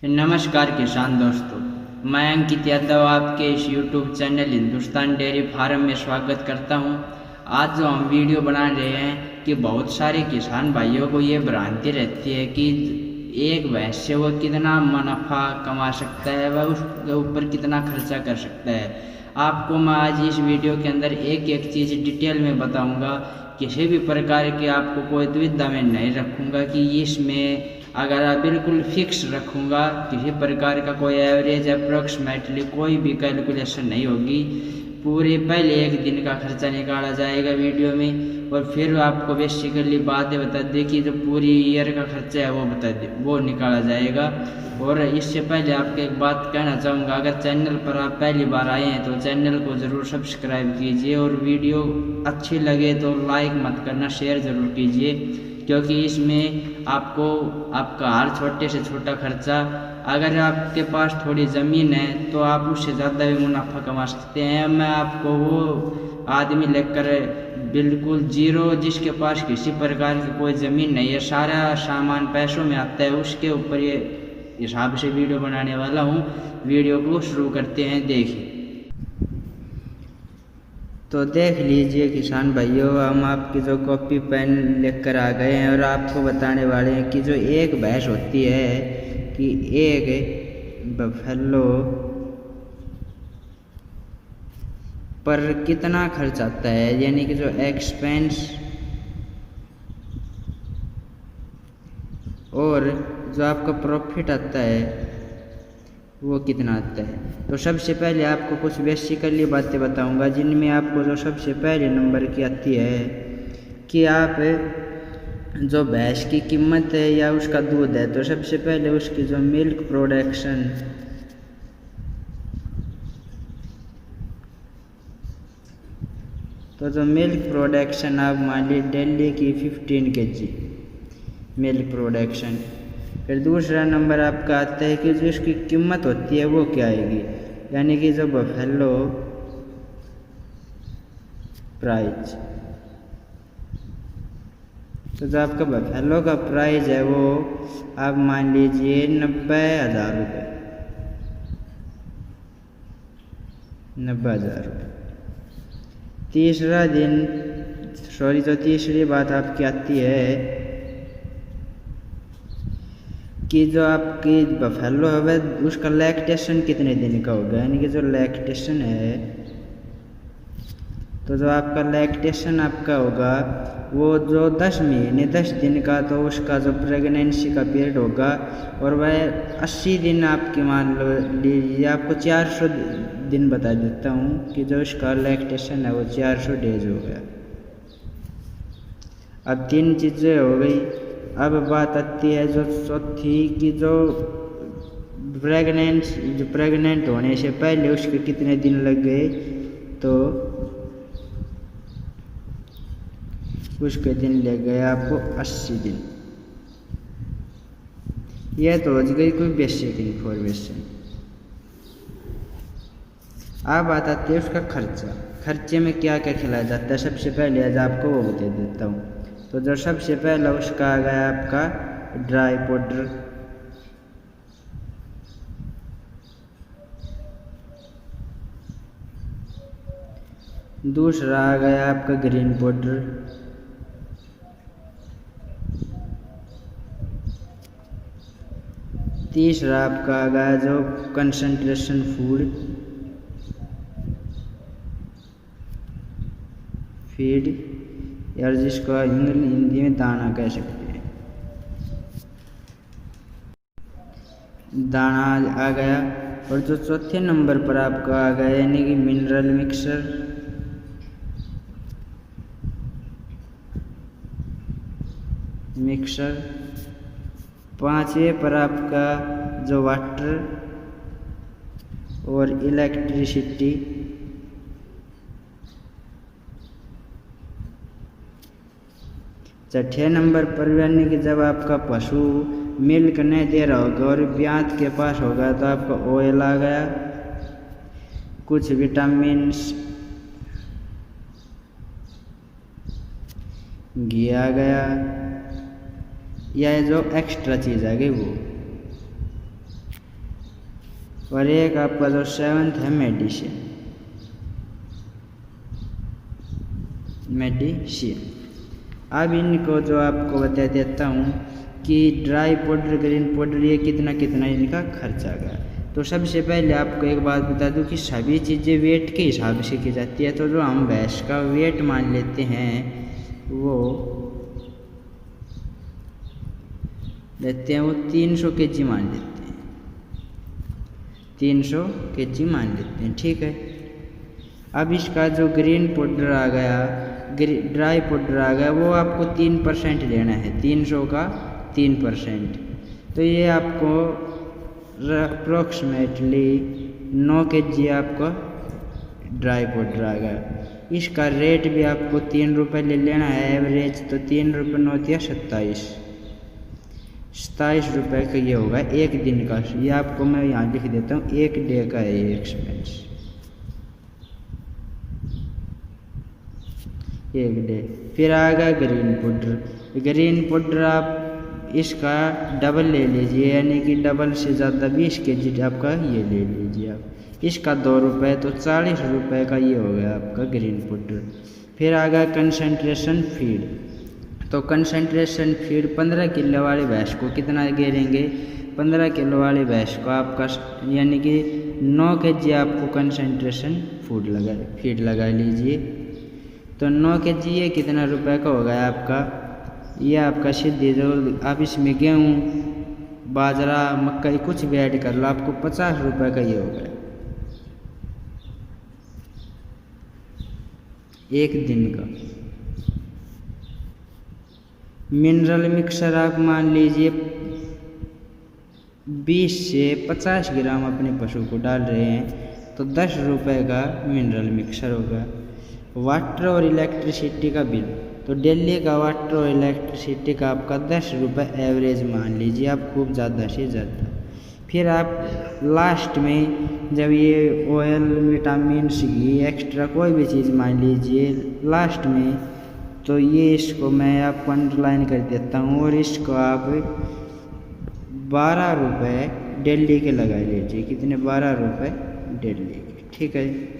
नमस्कार किसान दोस्तों, मैं अंकित यादव आपके इस YouTube channel Hindustan dairy farm में स्वागत करता हूं। आज जो हम वीडियो बना रहे हैं कि बहुत सारे किसान भाइयों को ये भ्रांति रहती है कि एक भैंस से वो कितना मुनाफा कमा सकता है, वह उसके ऊपर कितना खर्चा कर सकता है। आपको मैं आज इस वीडियो के अंदर एक एक चीज़ डिटेल में बताऊंगा। किसी भी प्रकार की आपको कोई दुविधा में नहीं रखूंगा कि इसमें अगर आप बिल्कुल फिक्स रखूँगा, किसी प्रकार का कोई एवरेज अप्रोक्सीमेटली कोई भी कैलकुलेशन नहीं होगी। पूरे पहले एक दिन का खर्चा निकाला जाएगा वीडियो में, और फिर आपको बेसिकली बातें बता दें कि जो पूरी ईयर का खर्चा है वो बता दे, वो निकाला जाएगा। और इससे पहले आपको एक बात कहना चाहूँगा, अगर चैनल पर आप पहली बार आए हैं तो चैनल को ज़रूर सब्सक्राइब कीजिए, और वीडियो अच्छी लगे तो लाइक मत करना, शेयर ज़रूर कीजिए, क्योंकि इसमें आपको आपका हर छोटे से छोटा खर्चा, अगर आपके पास थोड़ी ज़मीन है तो आप उससे ज़्यादा भी मुनाफा कमा सकते हैं। मैं आपको वो आदमी लेकर बिल्कुल जीरो, जिसके पास किसी प्रकार की कोई ज़मीन नहीं है, सारा सामान पैसों में आता है, उसके ऊपर ये हिसाब से वीडियो बनाने वाला हूँ। वीडियो को शुरू करते हैं, देखिए। तो देख लीजिए किसान भाइयों, हम आपकी जो कॉपी पेन लेकर आ गए हैं और आपको बताने वाले हैं कि जो एक भैंस होती है कि एक बफेलो पर कितना खर्च आता है, यानी कि जो एक्सपेंस और जो आपका प्रॉफिट आता है वो कितना आता है। तो सबसे पहले आपको कुछ बेसिकली बातें बताऊंगा, जिनमें आपको जो सबसे पहले नंबर की आती है कि आप जो भैंस की कीमत है या उसका दूध है, तो सबसे पहले उसकी जो मिल्क प्रोडक्शन, तो जो मिल्क प्रोडक्शन आप मान ली डेली की 15 kg मिल्क प्रोडक्शन। फिर दूसरा नंबर आपका आता है कि जो इसकी कीमत होती है वो क्या आएगी, यानी कि जो बफेलो प्राइस। तो जो आपका बफेलो का प्राइस है वो आप मान लीजिए 90,000 रुपये, 90,000 रुपये। तो तीसरी बात आपकी आती है कि जो आपकी बफेलो है उसका लैक्टेशन कितने दिन का होगा, यानी कि जो लैक्टेशन है, तो जो आपका लैक्टेशन आपका होगा वो जो 10 महीने 10 दिन का, तो उसका जो प्रेगनेंसी का पीरियड होगा, और वह 80 दिन आपकी मान लो लीजिए, आपको 400 दिन बता देता हूँ कि जो उसका लैक्टेशन है वो 400 डेज हो गया। अब 3 चीज़ें हो गई। अब बात आती है जो चौथी की, जो प्रेग्नेंट होने से पहले उसके कितने दिन लग गए, तो उसके दिन लग गए आपको 80 दिन। यह तो हो गई कोई बेसिक इन्फॉर्मेशन। अब बात आती है उसका खर्चा। खर्चे में क्या क्या खिलाया जाता है, सबसे पहले आज आपको वो बता देता हूँ। तो जो सबसे पहला उसका आ गया आपका ड्राई पाउडर, दूसरा आ गया आपका ग्रीन पाउडर, तीसरा आपका आ गया जो कंसंट्रेशन फीड, यार जिसको हिंदी में दाना कह सकते हैं, दाना आ गया। और जो चौथे नंबर पर आपका आ गया यानी कि मिनरल मिक्सर। पांचवें पर आपका जो वाटर और इलेक्ट्रिसिटी। छठे नंबर पर यानी कि जब आपका पशु मिल्क नहीं दे रहा होगा और ब्यात के पास होगा, तो आपका ऑयल आ गया, कुछ विटामिन्स, घी आ गया, या जो एक्स्ट्रा चीज़ आ गई वो। और एक आपका जो 7th है मेडिसिन। अब इनको जो आपको बता देता हूँ कि ड्राई पाउडर, ग्रीन पाउडर, ये कितना कितना इनका खर्चा गया। तो सबसे पहले आपको एक बात बता दूं कि सभी चीज़ें वेट के हिसाब से की जाती है। तो जो हम भैंस का वेट मान लेते हैं वो 300 kg मान लेते हैं, 300 kg मान लेते हैं, ठीक है। अब इसका जो ग्रीन पाउडर आ गया, ड्राई पाउडर आ गया, वो आपको 3% लेना है, 300 का 3%। तो ये आपको अप्रोक्सीमेटली 9 kg आपका ड्राई पाउडर आ गया। इसका रेट भी आपको 3 रुपये ले लेना है एवरेज। तो 3 रुपये 9 या 27 रुपये का ये होगा एक दिन का। ये आपको मैं यहाँ लिख देता हूँ, एक डे का है ये एक्सपेंस, एक डे। फिर आएगा ग्रीन पाउडर। ग्रीन पाउडर आप इसका डबल ले लीजिए, यानी कि डबल से ज़्यादा 20 kg आपका ये ले लीजिए आप। इसका 2 रुपये, तो 40 रुपये का ये हो गया आपका ग्रीन पाउडर। फिर आ गया कंसंट्रेशन फीड। तो कंसंट्रेशन फीड 15 किलो वाली भैंस को कितना गिरेंगे, 15 किलो वाली भैंस को आपका यानी कि 9 kg आपको कंसंट्रेशन फीड लगा लीजिए। तो 9 kg ये कितना रुपए का हो गया आपका, ये आपका सीधे जो आप इसमें गेहूँ, बाजरा, मक्का कुछ भी ऐड कर लो, आपको 50 रुपये का ये हो गया एक दिन का। मिनरल मिक्सर आप मान लीजिए 20 से 50 ग्राम अपने पशु को डाल रहे हैं, तो 10 रुपये का मिनरल मिक्सर होगा। वाटर और इलेक्ट्रिसिटी का बिल, तो दिल्ली का वाटर और इलेक्ट्रिसिटी का आपका 10 रुपये एवरेज मान लीजिए आप, खूब ज़्यादा से ज़्यादा। फिर आप लास्ट में जब ये ऑयल, विटामिन घी, एक्स्ट्रा कोई भी चीज़ मान लीजिए लास्ट में, तो ये इसको मैं आपको अंडरलाइन कर देता हूँ और इसको आप 12 रुपये दिल्ली के लगा लीजिए। कितने, 12 रुपये दिल्ली के, ठीक है।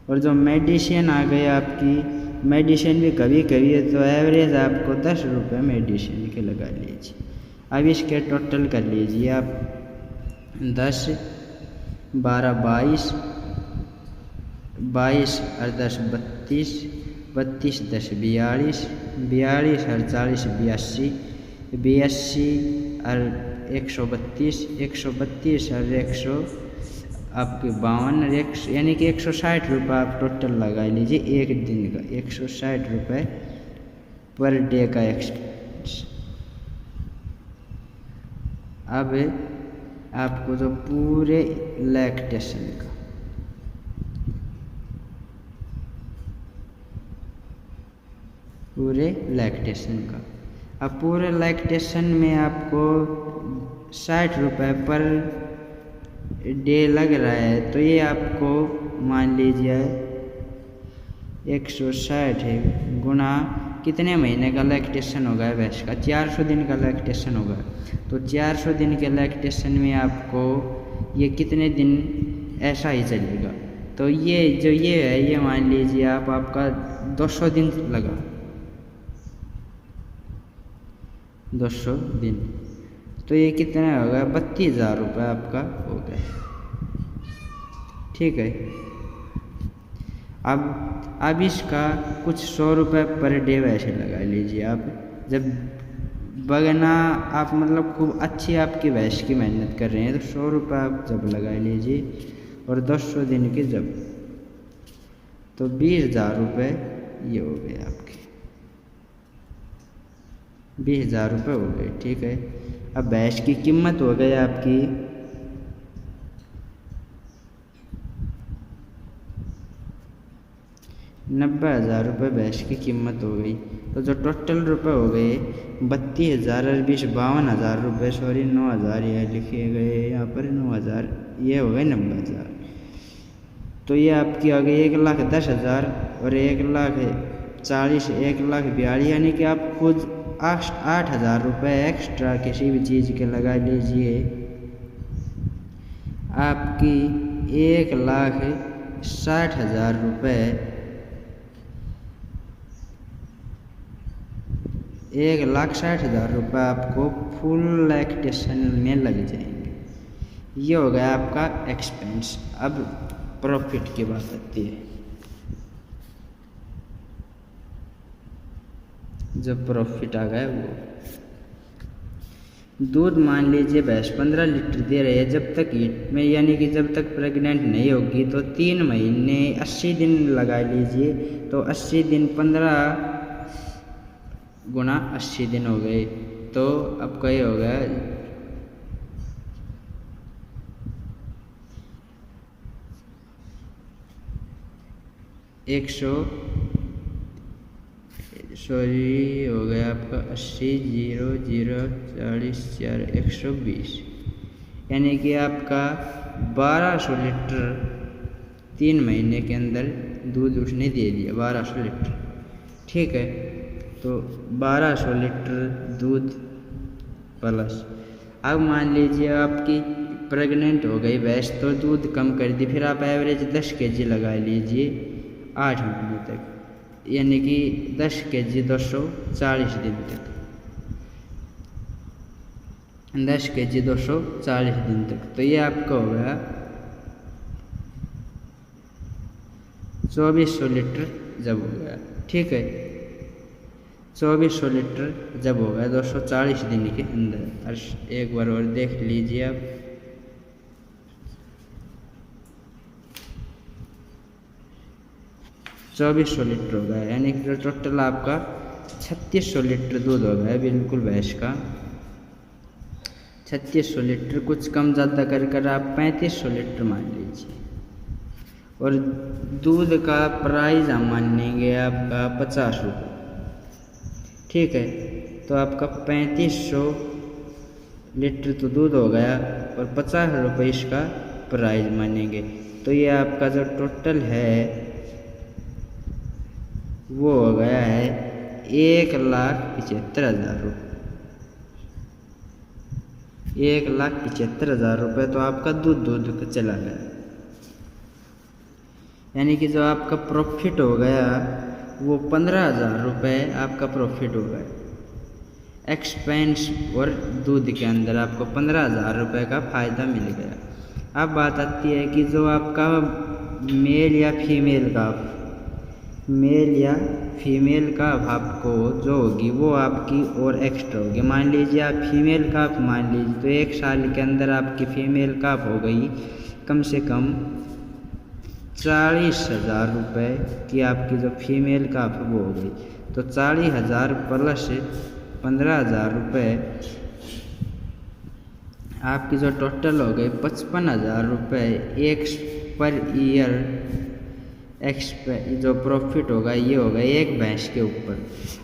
और जो मेडिसिन आ गई आपकी, मेडिसिन भी कभी कभी है, तो एवरेज आपको 10 रुपये मेडिसिन के लगा लीजिए। अब इसके टोटल कर लीजिए आप 10, 12, 22, 22 और 10 32, 32 10 42, 42 और 40 82, 82 और 132, 132 और 100 आपके 52, यानी कि 160 रुपये आप टोटल लगा लीजिए एक दिन का, 160 रुपये पर डे का एक्सपेंस। अब आपको जो पूरे लैक्टेशन का, अब पूरे लैक्टेशन में आपको 60 रुपये पर डे लग रहा है। तो ये आपको मान लीजिए 160 है गुना कितने महीने का लैक्टेशन होगा भैंस का, 400 दिन का लैक्टेशन होगा। तो 400 दिन के लैक्टेशन में आपको ये कितने दिन ऐसा ही चलेगा। तो ये जो ये है, ये मान लीजिए आप, आपका 200 दिन लगा, 200 दिन, तो ये कितना होगा, 32,000 रुपये आपका हो गया, ठीक है। अब इसका कुछ 100 रुपये पर डे वैसे लगा लीजिए आप। जब बगना आप मतलब खूब अच्छी आपकी भैंस की मेहनत कर रहे हैं, तो 100 रुपये आप जब लगा लीजिए, और 200 दिन के जब, तो 20,000 रुपये ये हो गए आपके, 20,000 रुपये हो गए, ठीक है। अब भैंस की कीमत हो गई आपकी 90,000 रुपये भैंस की कीमत हो गई। तो जो टोटल रुपए हो गए 32,000 और 52,000 रुपये, सॉरी 9,000 ये लिखे गए यहाँ पर, 9,000 ये हो गए 90,000। तो ये आपकी आ गई 1,10,000 और 1,40,000, 1,42,000, यानी कि आप खुद 8,000 रुपये एक्स्ट्रा किसी भी चीज़ के लगा लीजिए। आपकी 1,60,000 रुपये 1,60,000 रुपये आपको फुल लैक्टेशन में लग जाएंगे। ये हो गया आपका एक्सपेंस। अब प्रॉफिट की बात आती है। जब प्रॉफिट आ गया वो दूध मान लीजिए भैंस 15 लीटर दे रही है जब तक हीट में, यानी कि जब तक प्रेग्नेंट नहीं होगी, तो 3 महीने 80 दिन लगा लीजिए, तो 80 दिन 15 गुणा 80 दिन हो गए, तो आपका ये हो गया 100 हो गया आपका 80 0 0 40 4 120, यानी कि आपका 1200 लीटर 3 महीने के अंदर दूध उसने दे दिया, 1200 लीटर। ठीक है, तो 1200 लीटर दूध प्लस, अब मान लीजिए आपकी प्रेग्नेंट हो गई भैंस तो दूध कम कर दी, फिर आप एवरेज 10 kg लगा लीजिए 8 महीने तक, यानी कि 10 kg 240 दिन तक, 10 kg 240 दिन तक, तो ये आपका हो गया 2400 लीटर जब हो गया। ठीक है, 2400 लीटर जब हो गया 240 दिन के अंदर। एक बार और देख लीजिए आप, ₹2400 लीटर हो गया, यानी कि टोटल आपका 3600 लीटर दूध हो गया बिल्कुल भैंस का। 3600 लीटर, कुछ कम ज़्यादा कर आप 3500 लीटर मान लीजिए। और दूध का प्राइस हम मानेंगे आपका 50 रुपये। ठीक है, तो आपका 3500 लीटर तो दूध हो गया और 50 रुपये इसका प्राइस मानेंगे, तो ये आपका जो टोटल है वो हो गया है 1,75,000 रुपये। 1,75,000 रुपये तो आपका दूध चला गया, यानी कि जो आपका प्रॉफिट हो गया वो 15,000 रुपये आपका प्रॉफिट हो गया। एक्सपेंस और दूध के अंदर आपको 15,000 रुपये का फ़ायदा मिल गया। अब बात आती है कि जो आपका मेल या फीमेल काफ आपको जो होगी वो आपकी और एक्स्ट्रा होगी। मान लीजिए आप फीमेल काफ मान लीजिए, तो 1 साल के अंदर आपकी फीमेल काफ हो गई कम से कम 40,000 रुपये की, आपकी जो फीमेल काफ वो हो गई, तो 40,000 प्लस 15,000 रुपये आपकी जो टोटल हो गई 55,000 रुपये एक पर ईयर जो प्रॉफिट होगा ये होगा एक भैंस के ऊपर।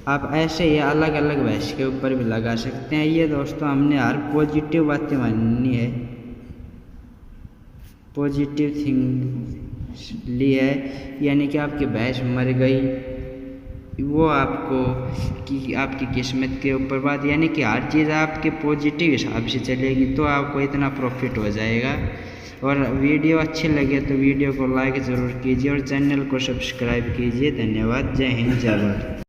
आप ऐसे ही अलग अलग भैंस के ऊपर भी लगा सकते हैं। ये दोस्तों हमने हर पॉजिटिव बातें माननी है, पॉजिटिव थिंग ली है, यानी कि आपकी भैंस मर गई वो आपको कि आपकी किस्मत के ऊपर बात, यानी कि हर चीज़ आपके पॉजिटिव हिसाब से चलेगी तो आपको इतना प्रॉफिट हो जाएगा। और वीडियो अच्छे लगे तो वीडियो को लाइक ज़रूर कीजिए और चैनल को सब्सक्राइब कीजिए। धन्यवाद। जय हिंद, जय भारत।